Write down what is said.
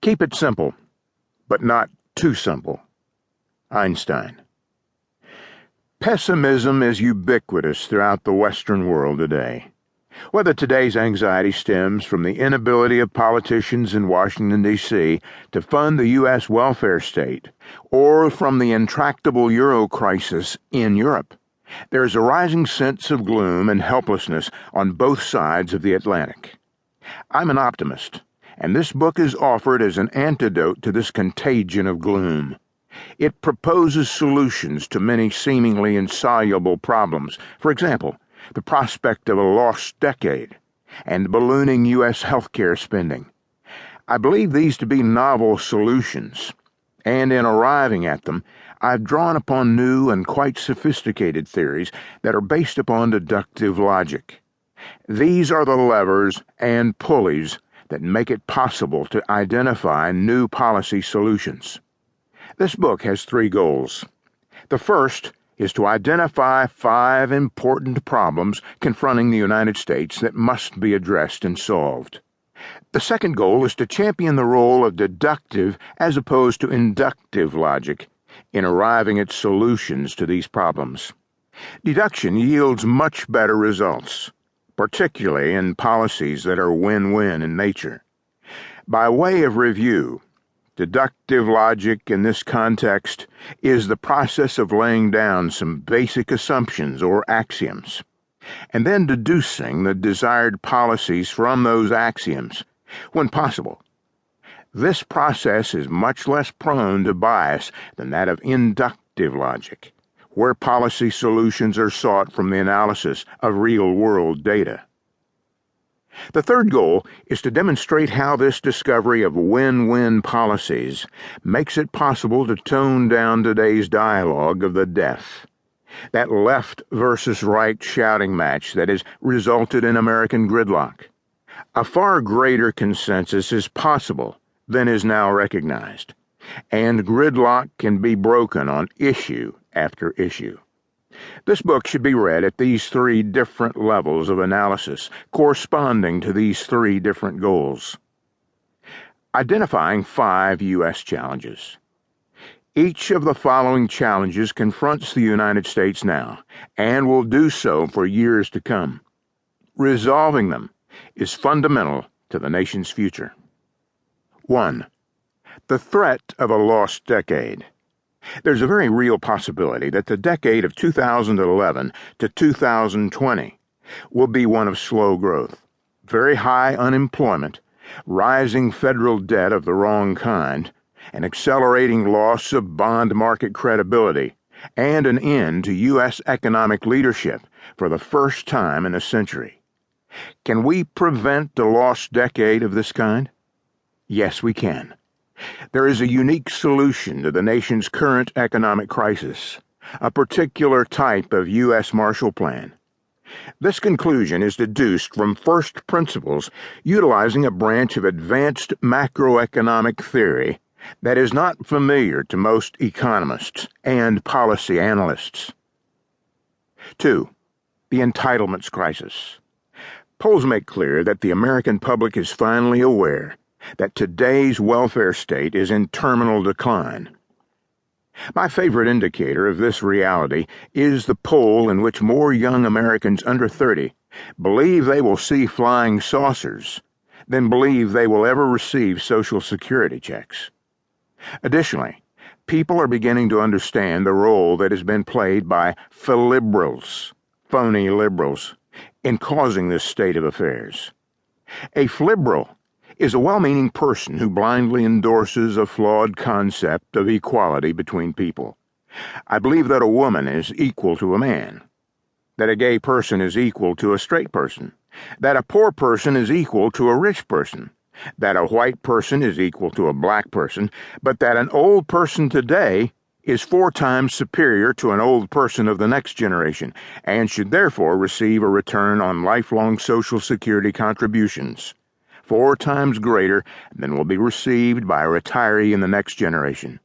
Keep it simple, but not too simple. Einstein. Pessimism is ubiquitous throughout the Western world today. Whether today's anxiety stems from the inability of politicians in Washington, D.C. to fund the U.S. welfare state, or from the intractable euro crisis in Europe, there is a rising sense of gloom and helplessness on both sides of the Atlantic. I'm an optimist, and this book is offered as an antidote to this contagion of gloom. It proposes solutions to many seemingly insoluble problems. For example, the prospect of a lost decade and ballooning U.S. healthcare spending. I believe these to be novel solutions, and in arriving at them, I've drawn upon new and quite sophisticated theories that are based upon deductive logic. These are the levers and pulleys that make it possible to identify new policy solutions. This book has 3 goals. The first is to identify 5 important problems confronting the United States that must be addressed and solved. The second goal is to champion the role of deductive as opposed to inductive logic in arriving at solutions to these problems. Deduction yields much better results, particularly in policies that are win-win in nature. By way of review, deductive logic in this context is the process of laying down some basic assumptions or axioms, and then deducing the desired policies from those axioms, when possible. This process is much less prone to bias than that of inductive logic, where policy solutions are sought from the analysis of real-world data. The third goal is to demonstrate how this discovery of win-win policies makes it possible to tone down today's dialogue of the deaf, that left versus right shouting match that has resulted in American gridlock. A far greater consensus is possible than is now recognized, and gridlock can be broken on issue after issue. This book should be read at these 3 different levels of analysis, corresponding to these 3 different goals. Identifying 5 U.S. challenges. Each of the following challenges confronts the United States now, and will do so for years to come. Resolving them is fundamental to the nation's future. 1. The threat of a lost decade. There's a very real possibility that the decade of 2011 to 2020 will be one of slow growth, very high unemployment, rising federal debt of the wrong kind, an accelerating loss of bond market credibility, and an end to U.S. economic leadership for the first time in a century. Can we prevent a lost decade of this kind? Yes, we can. There is a unique solution to the nation's current economic crisis, a particular type of U.S. Marshall Plan. This conclusion is deduced from first principles utilizing a branch of advanced macroeconomic theory that is not familiar to most economists and policy analysts. 2. The entitlements crisis. Polls make clear that the American public is finally aware that today's welfare state is in terminal decline. My favorite indicator of this reality is the poll in which more young Americans under 30 believe they will see flying saucers than believe they will ever receive Social Security checks. Additionally, people are beginning to understand the role that has been played by phony liberals, in causing this state of affairs. A flibberal is a well-meaning person who blindly endorses a flawed concept of equality between people. I believe that a woman is equal to a man, that a gay person is equal to a straight person, that a poor person is equal to a rich person, that a white person is equal to a black person, but that an old person today is 4 times superior to an old person of the next generation, and should therefore receive a return on lifelong Social Security contributions, 4 times greater than will be received by a retiree in the next generation.